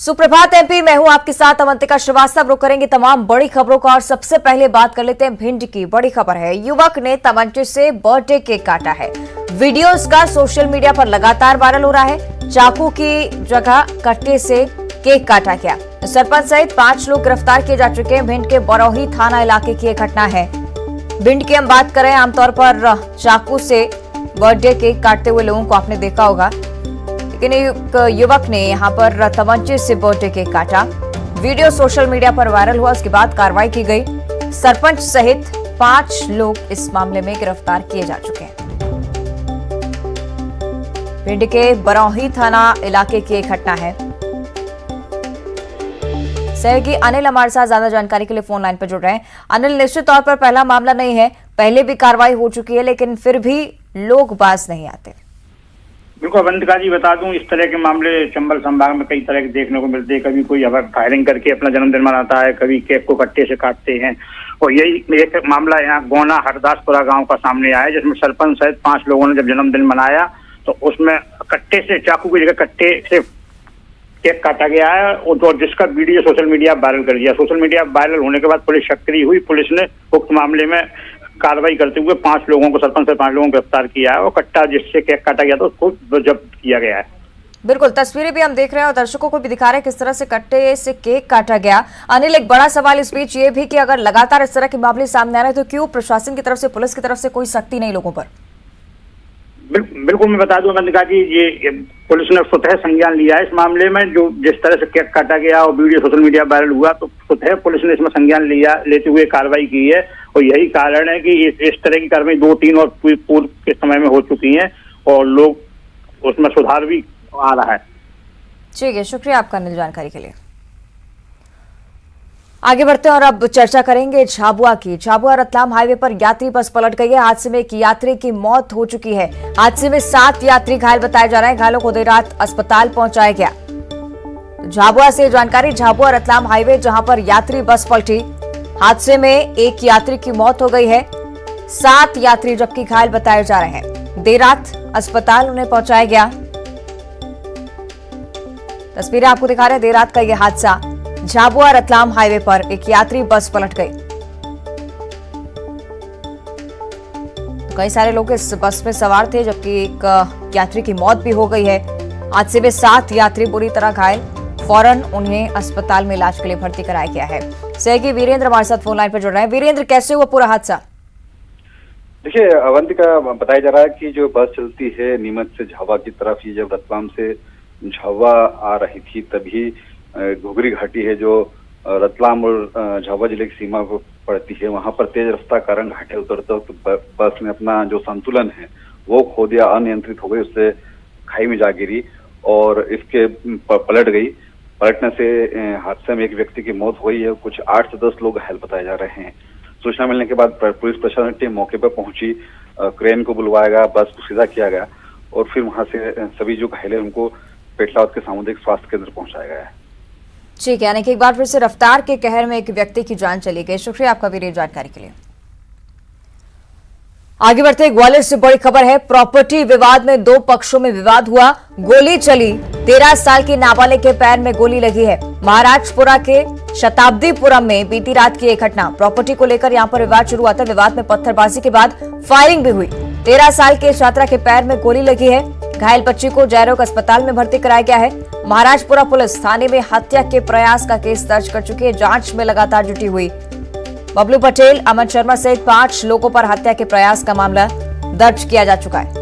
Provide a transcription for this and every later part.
सुप्रभात एमपी, मैं हूं आपके साथ अवंतिका श्रीवास्तव। रुक करेंगे तमाम बड़ी खबरों का और सबसे पहले बात कर लेते हैं भिंड की। बड़ी खबर है, युवक ने तमंचे से बर्थडे केक काटा है। वीडियोस का सोशल मीडिया पर लगातार वायरल हो रहा है। चाकू की जगह कट्टे से केक काटा गया। सरपंच सहित 5 लोग गिरफ्तार किए जा चुके हैं। भिंड के बरौही थाना इलाके की यह घटना है। भिंड की हम बात करें, आमतौर पर चाकू से बर्थडे केक काटते हुए लोगों को आपने देखा होगा, लेकिन एक युवक ने यहां पर तमंचे से बर्थडे केक काटा। वीडियो सोशल मीडिया पर वायरल हुआ, उसके बाद कार्रवाई की गई। सरपंच सहित 5 लोग इस मामले में गिरफ्तार किए जा चुके हैं। भिंड के बरौही थाना इलाके की एक घटना है। सहयोगी अनिल हमारे साथ ज्यादा जानकारी के लिए फोन लाइन पर जुड़ रहे हैं। अनिल, निश्चित तौर पर पहला मामला नहीं है, पहले भी कार्रवाई हो चुकी है, लेकिन फिर भी लोग बाज नहीं आते। बिल्कुल अवंतिका जी, बता दूं, इस तरह के मामले चंबल संभाग में कई तरह के देखने को मिलते हैं। कभी कोई फायरिंग करके अपना जन्मदिन मनाता है, कभी केक को कट्टे से काटते हैं। और यही एक मामला यहाँ गोना हरदासपुरा गांव का सामने आया, जिसमें सरपंच सहित 5 लोगों ने जब जन्मदिन मनाया तो उसमें कट्टे से, चाकू की जगह कट्टे से केक काटा गया है, और जिसका वीडियो सोशल मीडिया वायरल कर दिया। सोशल मीडिया वायरल होने के बाद पुलिस सक्रिय हुई। पुलिस ने उक्त मामले में कार्रवाई करते हुए 5 लोगों को, सरपंच से 5 लोगों को गिरफ्तार किया है और कट्टा जिससे केक काटा गया था उसको जब्त किया गया है। बिल्कुल, तस्वीरें भी हम देख रहे हैं और दर्शकों को भी दिखा रहे हैं किस तरह से कट्टे से केक काटा गया। अनिल, एक बड़ा सवाल इस बीच ये भी कि अगर लगातार इस तरह के मामले सामने आ रहे हैं तो क्यों प्रशासन की तरफ से, पुलिस की तरफ से कोई सख्ती नहीं लोगों पर? बिल्कुल, मैं बता दूं अवंतिका जी, ये पुलिस ने स्वतः संज्ञान लिया है इस मामले में। जो जिस तरह से केक काटा गया और वीडियो सोशल मीडिया वायरल हुआ तो स्वतः पुलिस ने इसमें संज्ञान लिया, लेते हुए कार्रवाई की है। और यही कारण है कि इस तरह की कार्रवाई 2-3 और पूर्व के समय में हो चुकी है और लोग उसमें सुधार भी आ रहा है। ठीक है, शुक्रिया आपका अनिल जानकारी के लिए। आगे बढ़ते हैं और अब चर्चा करेंगे झाबुआ की। झाबुआ रतलाम हाईवे पर यात्री बस पलट गई है। हादसे में एक यात्री की मौत हो चुकी है। हादसे में 7 यात्री घायल बताए जा रहे हैं। घायलों को देर रात अस्पताल पहुंचाया गया। झाबुआ से जानकारी, झाबुआ रतलाम हाईवे जहां पर यात्री बस पलटी, हादसे में एक यात्री की मौत हो गई है। 7 यात्री जबकि घायल बताए जा रहे हैं। देर रात अस्पताल उन्हें पहुंचाया गया। तस्वीरें आपको दिखा रहे हैं। देर रात का यह हादसा, झाबुआ रतलाम हाईवे पर एक यात्री बस पलट गई। कई सारे लोग इस बस में सवार थे, जबकि एक यात्री की मौत भी हो गई है। हादसे में 7 यात्री बुरी तरह घायल, फौरन उन्हें अस्पताल में इलाज के लिए भर्ती कराया गया है। सहयोगी वीरेंद्र हमारे साथ फोन लाइन पर जुड़ रहे हैं। वीरेंद्र, कैसे हुआ पूरा हादसा? देखिए अवंतिका, बताया जा रहा है कि जो बस चलती है नीमच से झाबुआ की तरफ, ये जब रतलाम से झाबुआ आ रही थी तभी घुघरी घाटी है जो रतलाम और झाबुआ जिले की सीमा पर पड़ती है, वहां पर तेज रफ्तार कारण घाटे उतरते वक्त बस ने अपना जो संतुलन है वो खो दिया, अनियंत्रित हो गई, उससे खाई में जा गिरी और इसके पलट गई। पलटने से हादसे में एक व्यक्ति की मौत हुई है। कुछ 8 से 10 लोग घायल बताए जा रहे हैं। सूचना मिलने के बाद पुलिस प्रशासन टीम मौके पर पहुंची, क्रेन को बुलवाया गया, बस को सीधा किया गया और फिर वहां से सभी जो घायल है उनको पेटलावद के सामुदायिक स्वास्थ्य केंद्र पहुंचाया गया है। ठीक है, यानी कि एक बार फिर से रफ्तार के कहर में एक व्यक्ति की जान चली गई। शुक्रिया आपका वीरेंद्र जानकारी के लिए। आगे बढ़ते ग्वालियर से बड़ी खबर है। प्रॉपर्टी विवाद में 2 पक्षों में विवाद हुआ, गोली चली। 13 साल की नाबालिग के पैर में गोली लगी है। महाराजपुरा के शताब्दीपुरम में बीती रात की एक घटना। प्रॉपर्टी को लेकर यहां पर विवाद शुरू हुआ था। विवाद में पत्थरबाजी के बाद फायरिंग भी हुई। 13 साल के छात्रा के पैर में गोली लगी है। घायल बच्ची को जयरोग अस्पताल में भर्ती कराया गया है। महाराजपुरा पुलिस थाने में हत्या के प्रयास का केस दर्ज कर चुकी है। जांच में लगातार जुटी हुई। बबलू पटेल, अमन शर्मा सहित 5 लोगों पर हत्या के प्रयास का मामला दर्ज किया जा चुका है।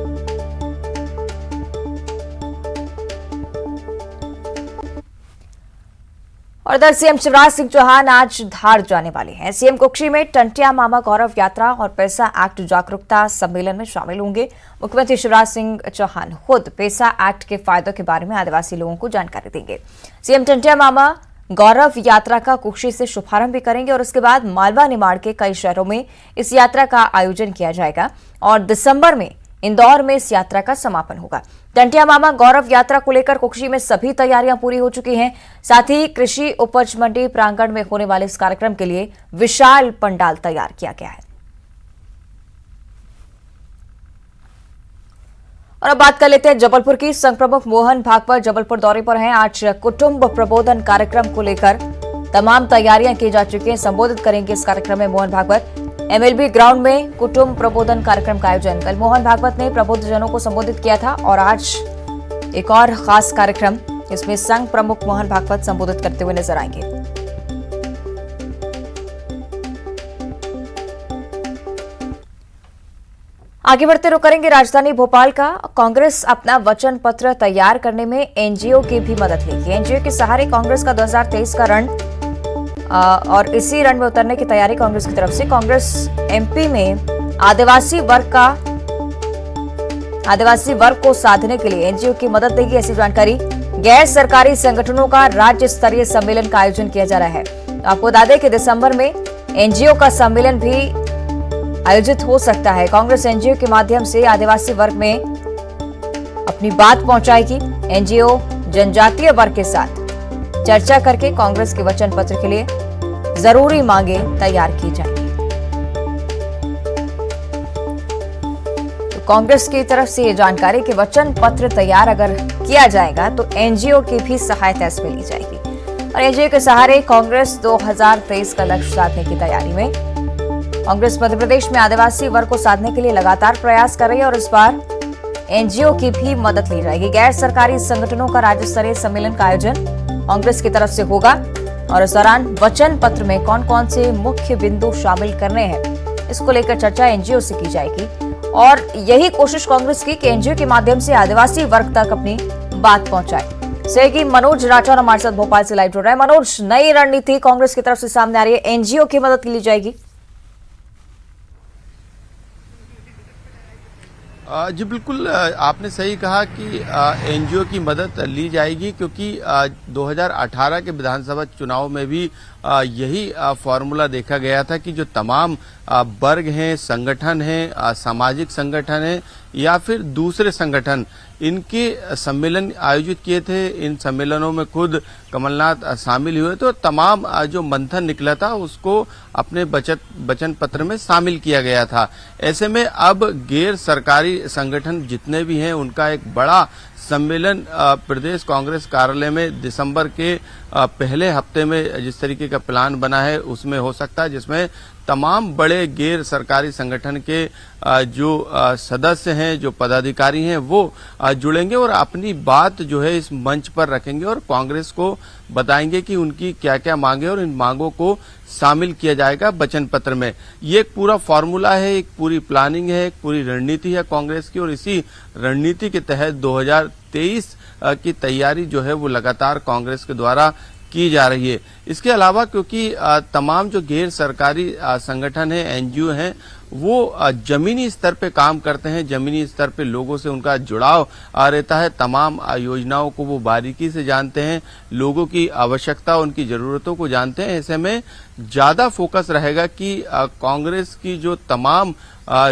और इधर सीएम शिवराज सिंह चौहान आज धार जाने वाले हैं। सीएम कुक्षी में टंटिया मामा गौरव यात्रा और पैसा एक्ट जागरूकता सम्मेलन में शामिल होंगे। मुख्यमंत्री शिवराज सिंह चौहान खुद पैसा एक्ट के फायदों के बारे में आदिवासी लोगों को जानकारी देंगे। सीएम टंटिया मामा गौरव यात्रा का कुक्षी से शुभारंभ भी करेंगे और उसके बाद मालवा निमाड़ के कई शहरों में इस यात्रा का आयोजन किया जाएगा और दिसंबर में इंदौर में इस यात्रा का समापन होगा। टंटिया मामा गौरव यात्रा को लेकर कुक्षी में सभी तैयारियां पूरी हो चुकी हैं। साथ ही कृषि उपज मंडी प्रांगण में होने वाले इस कार्यक्रम के लिए विशाल पंडाल तैयार किया गया है। और अब बात कर लेते हैं जबलपुर की। संघ प्रमुख मोहन भागवत जबलपुर दौरे पर हैं। आज कुटुंब प्रबोधन कार्यक्रम को लेकर तमाम तैयारियां की जा चुकी हैं। संबोधित करेंगे इस कार्यक्रम में मोहन भागवत। एमएलबी ग्राउंड में कुटुंब प्रबोधन कार्यक्रम का आयोजन। कल मोहन भागवत ने प्रबुद्धजनों को संबोधित किया था और आज एक और खास कार्यक्रम, इसमें संघ प्रमुख मोहन भागवत संबोधित करते हुए नजर आएंगे। आगे बढ़ते रुख करेंगे राजधानी भोपाल का। कांग्रेस अपना वचन पत्र तैयार करने में एनजीओ की भी मदद लेगी। एनजीओ के सहारे कांग्रेस का 2023 का रण और इसी रण में उतरने की तैयारी कांग्रेस की तरफ से। कांग्रेस एमपी में आदिवासी वर्ग को साधने के लिए एनजीओ की मदद देगी, ऐसी जानकारी। गैर सरकारी संगठनों का राज्य स्तरीय सम्मेलन का आयोजन किया जा रहा है। आपको बता दें कि दिसंबर में एनजीओ का सम्मेलन भी आयोजित हो सकता है। कांग्रेस एनजीओ के माध्यम से आदिवासी वर्ग में अपनी बात पहुंचाएगी। एनजीओ जनजातीय वर्ग के साथ चर्चा करके कांग्रेस के वचन पत्र के लिए जरूरी मांगे तैयार की जाएंगी। तो कांग्रेस की तरफ से ये जानकारी कि वचन पत्र तैयार अगर किया जाएगा तो एनजीओ की भी सहायता इसमें ली जाएगी। और एनजीओ के सहारे कांग्रेस 2023 का लक्ष्य साधने की तैयारी में। कांग्रेस मध्य प्रदेश में आदिवासी वर्ग को साधने के लिए लगातार प्रयास कर रही है और इस बार एनजीओ की भी मदद ली जाएगी। गैर सरकारी संगठनों का राज्य स्तरीय सम्मेलन का आयोजन कांग्रेस की तरफ से होगा और इस दौरान वचन पत्र में कौन कौन से मुख्य बिंदु शामिल करने हैं, इसको लेकर चर्चा एनजीओ से की जाएगी। और यही कोशिश कांग्रेस की कि एनजीओ के माध्यम से आदिवासी वर्ग तक अपनी बात पहुंचाए। सहयोगी मनोज राठौर हमारे साथ भोपाल से लाइव जुड़ रहे हैं। मनोज, नई रणनीति कांग्रेस की तरफ से सामने आ रही है, एनजीओ की मदद ली जाएगी। जी बिल्कुल, आपने सही कहा कि एनजीओ की मदद ली जाएगी, क्योंकि 2018 के विधानसभा चुनाव में भी यही फॉर्मूला देखा गया था कि जो तमाम वर्ग हैं, संगठन हैं, सामाजिक संगठन हैं या फिर दूसरे संगठन, इनके सम्मेलन आयोजित किए थे। इन सम्मेलनों में खुद कमलनाथ शामिल हुए, तो तमाम जो मंथन निकला था उसको अपने वचन पत्र में शामिल किया गया था। ऐसे में अब गैर सरकारी संगठन जितने भी हैं उनका एक बड़ा सम्मेलन प्रदेश कांग्रेस कार्यालय में दिसंबर के पहले हफ्ते में जिस तरीके का प्लान बना है उसमें हो सकता है, जिसमें तमाम बड़े गैर सरकारी संगठन के जो सदस्य हैं, जो पदाधिकारी हैं, वो जुड़ेंगे और अपनी बात जो है इस मंच पर रखेंगे और कांग्रेस को बताएंगे कि उनकी क्या क्या मांगे और इन मांगों को शामिल किया जाएगा वचन पत्र में। ये एक पूरा फॉर्मूला है, एक पूरी प्लानिंग है, एक पूरी रणनीति है कांग्रेस की और इसी रणनीति के तहत 2023 की तैयारी जो है वो लगातार कांग्रेस के द्वारा की जा रही है। इसके अलावा क्योंकि तमाम जो गैर सरकारी संगठन है, एनजीओ हैं, वो जमीनी स्तर पे काम करते हैं, जमीनी स्तर पे लोगों से उनका जुड़ाव रहता है, तमाम योजनाओं को वो बारीकी से जानते हैं, लोगों की आवश्यकता, उनकी जरूरतों को जानते हैं। ऐसे में ज्यादा फोकस रहेगा कि कांग्रेस की जो तमाम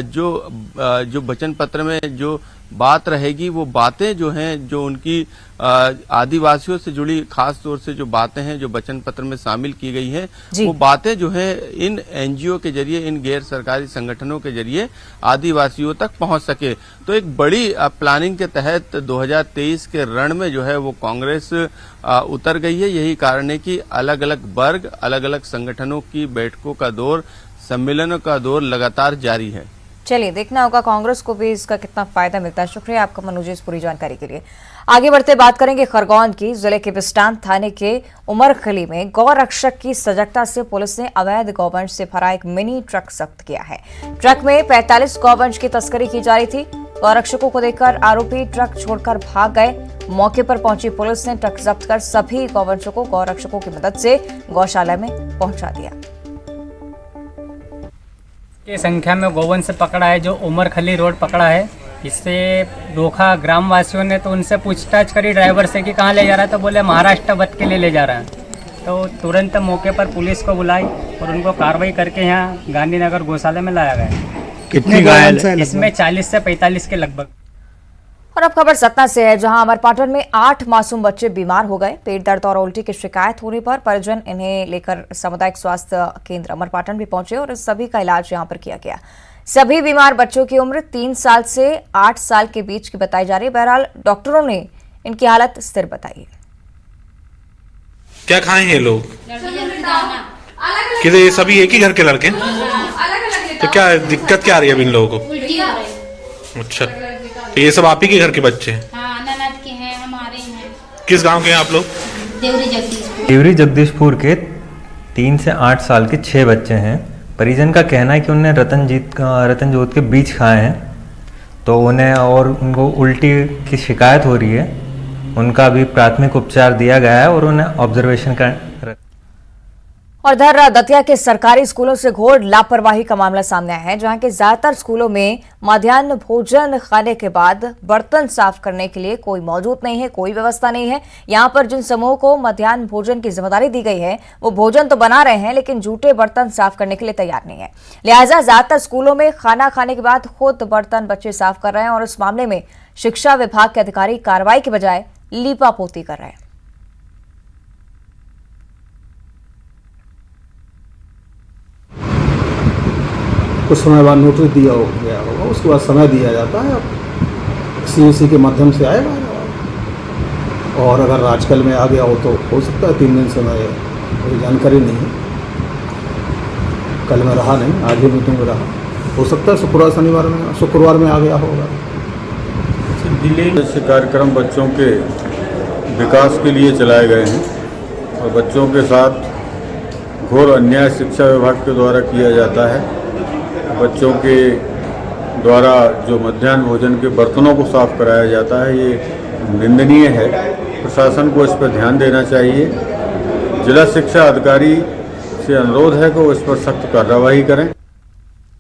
जो वचन पत्र में जो बात रहेगी, वो बातें जो हैं, जो उनकी आदिवासियों से जुड़ी खास तौर से जो बातें हैं जो वचन पत्र में शामिल की गई हैं, वो बातें जो है इन एनजीओ के जरिए, इन गैर सरकारी संगठनों के जरिए आदिवासियों तक पहुंच सके। तो एक बड़ी प्लानिंग के तहत 2023 के रण में जो है वो कांग्रेस उतर गई है। यही कारण है कि अलग अलग वर्ग, अलग अलग संगठनों की बैठकों का दौर, सम्मेलनों का दौर लगातार जारी है। चलिए, देखना होगा कांग्रेस को भी इसका कितना फायदा मिलता है। शुक्रिया आपका मनोज इस पूरी जानकारी के लिए। आगे बढ़ते बात करेंगे खरगोन की। जिले के बिस्टान थाने के उमरखली में गौ रक्षक की सजगता से पुलिस ने अवैध गौवंश से भरा एक मिनी ट्रक जब्त किया है। ट्रक में 45 गौवंश की तस्करी की जा रही थी। गौरक्षकों को देखकर आरोपी ट्रक छोड़कर भाग गए। मौके पर पहुंची पुलिस ने ट्रक जब्त कर सभी गौवंशों को गौरक्षकों की मदद से गौशाला में पहुंचा दिया। की संख्या में गौवंश पकड़ा है, जो उमरखली रोड पकड़ा है। इससे रोका ग्रामवासियों ने, तो उनसे पूछताछ करी ड्राइवर से कि कहाँ ले जा रहा है, तो बोले महाराष्ट्र वध के लिए ले जा रहा है। तो तुरंत मौके पर पुलिस को बुलाई और उनको कार्रवाई करके यहाँ गांधीनगर गौशाला में लाया गया। कितने घायल हैं? इसमें 40 से 45 के लगभग। और अब खबर सतना से है, जहां अमरपाटन में 8 मासूम बच्चे बीमार हो गए। पेट दर्द और उल्टी की शिकायत होने पर परिजन इन्हें लेकर सामुदायिक स्वास्थ्य केंद्र अमरपाटन भी पहुंचे और सभी का इलाज यहां पर किया गया। सभी बीमार बच्चों की उम्र 3 साल से 8 साल के बीच की बताई जा रही है। बहरहाल डॉक्टरों ने इनकी हालत स्थिर बताई है। क्या खाए हैं लोग? कि ये सभी एक ही घर के लड़के? तो क्या दिक्कत क्या आ रही है अब इन लोगों को? अच्छा, तो ये सब आप ही के घर के बच्चे हैं? हाँ, ननद के हैं, हमारे हैं। किस गांव के हैं आप लोग? देवरी जगदीशपुर के 3 से 8 साल के 6 बच्चे हैं। परिजन का कहना है कि उन्हें रतन जोत के बीज खाए हैं, तो उन्हें और उनको उल्टी की शिकायत हो रही है। उनका भी प्राथमिक उपचार दिया गया है और उन्हें ऑब्जर्वेशन का। और इधर दतिया के सरकारी स्कूलों से घोर लापरवाही का मामला सामने आया है, जहां के ज्यादातर स्कूलों में मध्याह्न भोजन खाने के बाद बर्तन साफ करने के लिए कोई मौजूद नहीं है, कोई व्यवस्था नहीं है। यहां पर जिन समूह को मध्याह्न भोजन की जिम्मेदारी दी गई है वो भोजन तो बना रहे हैं, लेकिन जूठे बर्तन साफ करने के लिए तैयार नहीं है। लिहाजा ज्यादातर स्कूलों में खाना खाने के बाद खुद बर्तन बच्चे साफ कर रहे हैं और इस मामले में शिक्षा विभाग के अधिकारी कार्रवाई के बजाय लीपापोती कर रहे हैं। कुछ समय बाद नोटिस दिया गया होगा, उसके बाद समय दिया जाता है। अब COC के माध्यम से आएगा और अगर आजकल में आ गया हो तो हो सकता है 3 दिन समय, कोई जानकारी नहीं है। कल में रहा नहीं, आज ही मीटिंग में रहा, हो सकता है शुक्रवार में आ गया होगा। ऐसे कार्यक्रम बच्चों के विकास के लिए चलाए गए हैं और बच्चों के साथ घोर अन्याय शिक्षा विभाग के द्वारा किया जाता है। बच्चों के द्वारा जो मध्याह्न भोजन के बर्तनों को साफ कराया जाता है, ये निंदनीय है। प्रशासन को इस पर ध्यान देना चाहिए। जिला शिक्षा अधिकारी से अनुरोध है कि वो इस पर सख्त कार्रवाई करें।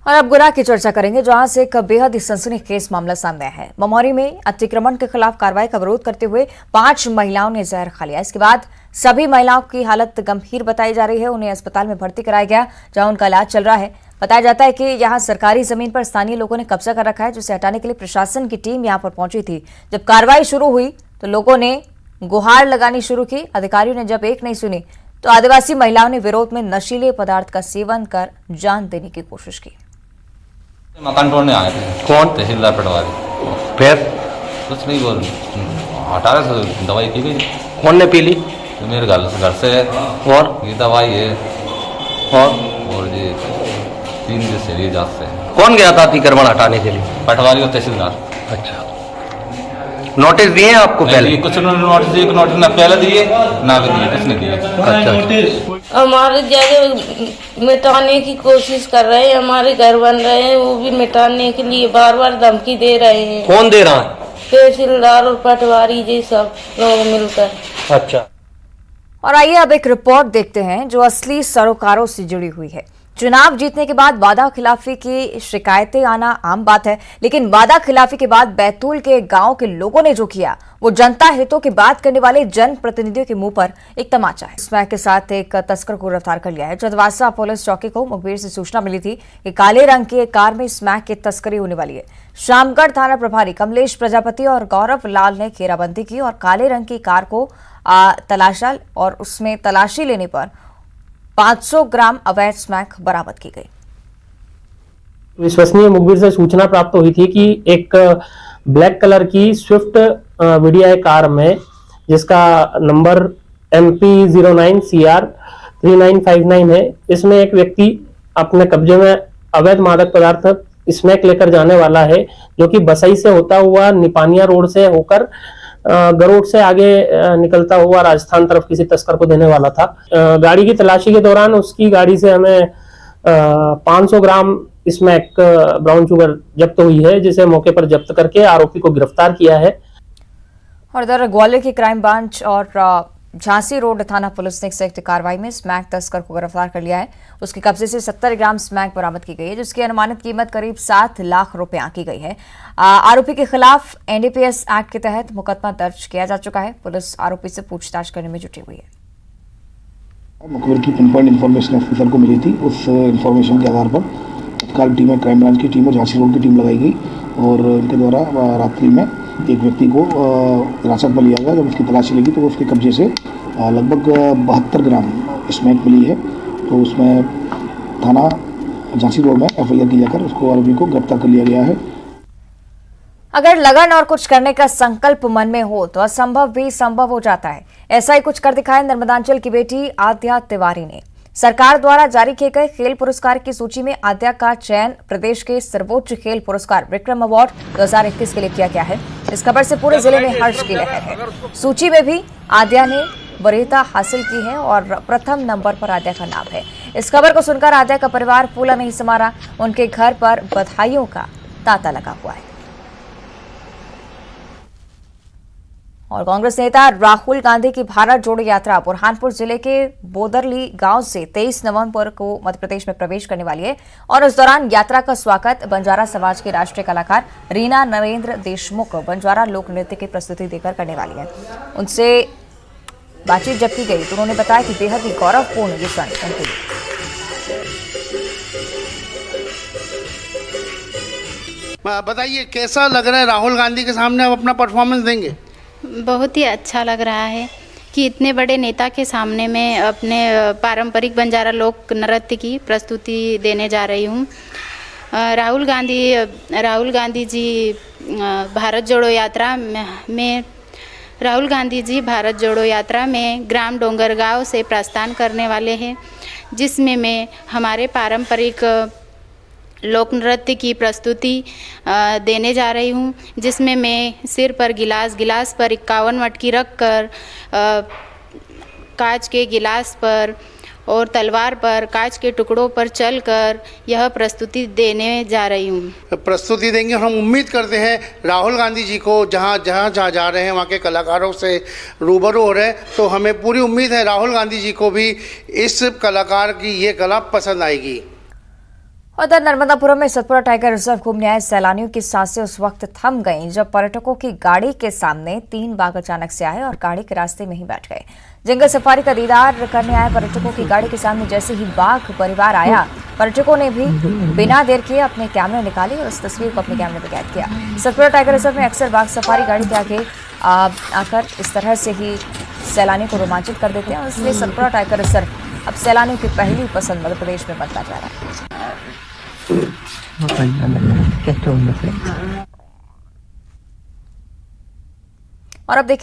और अब गुना की चर्चा करेंगे, जहां से एक बेहद ही सनसनीखेज मामला सामने आया है। ममौरी में अतिक्रमण के खिलाफ कार्रवाई का विरोध करते हुए 5 महिलाओं ने जहर खा लिया। इसके बाद सभी महिलाओं की हालत गंभीर बताई जा रही है। उन्हें अस्पताल में भर्ती कराया गया, जहां उनका इलाज चल रहा है। बताया जाता है कि यहां सरकारी जमीन पर स्थानीय लोगों ने कब्जा कर रखा है, जिसे हटाने के लिए प्रशासन की टीम यहां पर पहुंची थी। जब कार्रवाई शुरू हुई तो लोगों ने गुहार लगानी शुरू की। अधिकारियों ने जब एक नहीं सुनी तो आदिवासी महिलाओं ने विरोध में नशीले पदार्थ का सेवन कर जान देने की कोशिश की। मकान तोड़ने आए थे। कौन? तहसीलदार पटवारी। फिर कुछ नहीं बोल, हटा रहे थे, दवाई पी गई। कौन ने पी ली? तो मेरे घर से है और ये दवाई है और ये 3 दिन से लिए जात से। कौन गया था अतिक्रमण हटाने के लिए? पटवारी और तहसीलदार। अच्छा, नोटिस दिए आपको पहले? कुछ नोटिस दिए, नोटिस ना पहले दिए ना भी दिए, कुछ नहीं दिए। अच्छा, हमारे जगह मिटाने की कोशिश कर रहे हैं, हमारे घर बन रहे हैं, वो भी मिटाने के लिए बार बार धमकी दे रहे हैं। कौन दे रहा है? तहसीलदार और पटवारी जी सब लोग मिलकर। अच्छा, और आइए अब एक रिपोर्ट देखते हैं जो असली सरोकारों से जुड़ी हुई है। चुनाव जीतने के बाद वादा खिलाफी की शिकायतें आना आम बात है, लेकिन वादा खिलाफी के बाद बैतूल के गांव के लोगों ने जो किया वो जनता हितों की बात करने वाले जन प्रतिनिधियों के मुंह पर एक तमाचा है। स्मैक के साथ एक तस्कर को गिरफ्तार कर लिया है। चंदवासा पुलिस चौकी को मुखबिर से सूचना मिली थी कि काले रंग की एक कार में स्मैक की तस्करी होने वाली है। शामगढ़ थाना प्रभारी कमलेश प्रजापति और गौरव लाल ने घेराबंदी की और काले रंग की कार को तलाशा और उसमें तलाशी लेने पर 500 ग्राम अवैध स्मैक बरामद की गई। विश्वसनीय मुखबिर से सूचना प्राप्त हुई थी कि एक ब्लैक कलर की स्विफ्ट वीडीआई कार में, जिसका नंबर MP09CR 3959 है, इसमें एक व्यक्ति अपने कब्जे में अवैध मादक पदार्थ स्मैक लेकर जाने वाला है, जो कि बसई से होता हुआ निपानिया रोड से होकर गरुड़ से आगे निकलता हुआ राजस्थान तरफ किसी तस्कर को देने वाला था। गाड़ी की तलाशी के दौरान उसकी गाड़ी से हमें 500 ग्राम स्मैक ब्राउन शुगर जब्त हुई है, जिसे मौके पर जब्त करके आरोपी को गिरफ्तार किया है। और इधर ग्वालियर की क्राइम ब्रांच और झांसी रोड थाना पुलिस ने एक संयुक्त कार्रवाई में स्मैक तस्कर को गिरफ्तार कर लिया है। उसके कब्जे से 70 ग्राम स्मैक बरामद की गई है, जिसकी अनुमानित कीमत करीब 7 लाख रुपए आंकी गई है। आरोपी के खिलाफ NDPS एक्ट के तहत मुकदमा दर्ज किया जा चुका है। पुलिस आरोपी से पूछताछ करने में जुटी हुई है। मुखबिर की पिनपॉइंट इन्फॉर्मेशन ऑफिसर को मिली थी। उस इन्फॉर्मेशन के आधार पर तत्काल टीम में क्राइम ब्रांच की टीम और झांसी रोड की टीम लगाई गई और उनके द्वारा रात्रि में एक व्यक्ति को हिरासत में लिया गया। जब उसकी तलाशी लगी तो उसके कब्जे से लगभग 72 ग्राम स्मैक मिली है। तो उसमें थाना झांसी रोड में एफआईआर की जाकर उसको आरोपी को गिरफ्तार कर लिया गया है। अगर लगन और कुछ करने का संकल्प मन में हो तो असंभव भी संभव हो जाता है। ऐसा ही कुछ कर दिखाया नर्मदांचल की बेटी आद्या तिवारी ने। सरकार द्वारा जारी किए गए खेल पुरस्कार की सूची में आद्या का चयन प्रदेश के सर्वोच्च खेल पुरस्कार विक्रम अवार्ड 2021 के लिए किया गया है। इस खबर से पूरे जिले में हर्ष की लहर है। सूची में भी आद्या ने वरीयता हासिल की है और प्रथम नंबर पर आद्या का नाम है। इस खबर को सुनकर आद्या का परिवार फूला नहीं समा रहा। उनके घर पर बधाइयों का तांता लगा हुआ है। और कांग्रेस नेता राहुल गांधी की भारत जोड़ो यात्रा बुरहानपुर जिले के बोदरली गांव से 23 नवंबर को मध्य प्रदेश में प्रवेश करने वाली है और इस दौरान यात्रा का स्वागत बंजारा समाज के राष्ट्रीय कलाकार रीना नरेंद्र देशमुख बंजारा लोक नृत्य की प्रस्तुति देकर करने वाली है। उनसे बातचीत जब की गई तो उन्होंने बताया कि बेहद ही गौरवपूर्ण ये क्षण उनके लिए। बताइए कैसा लग रहा है राहुल गांधी के सामने आप अपना परफॉर्मेंस देंगे? बहुत ही अच्छा लग रहा है कि इतने बड़े नेता के सामने मैं अपने पारंपरिक बंजारा लोक नृत्य की प्रस्तुति देने जा रही हूँ। राहुल गांधी जी भारत जोड़ो यात्रा में ग्राम डोंगरगांव से प्रस्थान करने वाले हैं, जिसमें मैं हमारे पारंपरिक लोक नृत्य की प्रस्तुति देने जा रही हूँ, जिसमें मैं सिर पर गिलास पर 51 मटकी रखकर कांच के गिलास पर और तलवार पर कांच के टुकड़ों पर चलकर यह प्रस्तुति देने जा रही हूँ। प्रस्तुति देंगे। हम उम्मीद करते हैं राहुल गांधी जी को जहाँ जा रहे हैं वहाँ के कलाकारों से रूबरू हो रहे हैं, तो हमें पूरी उम्मीद है राहुल गांधी जी को भी इस कलाकार की ये कला पसंद आएगी। उधर नर्मदापुरम में सतपुरा टाइगर रिजर्व घूमने आए सैलानियों की सांसें उस वक्त थम गईं जब पर्यटकों की गाड़ी के सामने 3 बाघ अचानक से आए और गाड़ी के रास्ते में ही बैठ गए। जंगल सफारी का दीदार करने आए पर्यटकों की गाड़ी के सामने जैसे ही बाघ परिवार आया, पर्यटकों ने भी बिना देर किए अपने कैमरे निकाले और इस तस्वीर को अपने कैमरे में कैद किया। सतपुरा टाइगर रिजर्व में अक्सर बाघ सफारी गाड़ी के आगे आकर इस तरह से ही सैलानियों को रोमांचित कर देते हैं और इसलिए सतपुरा टाइगर रिजर्व अब सैलानियों की पहली पसंद मध्य प्रदेश में बनता जा रहा है। और अब देखिए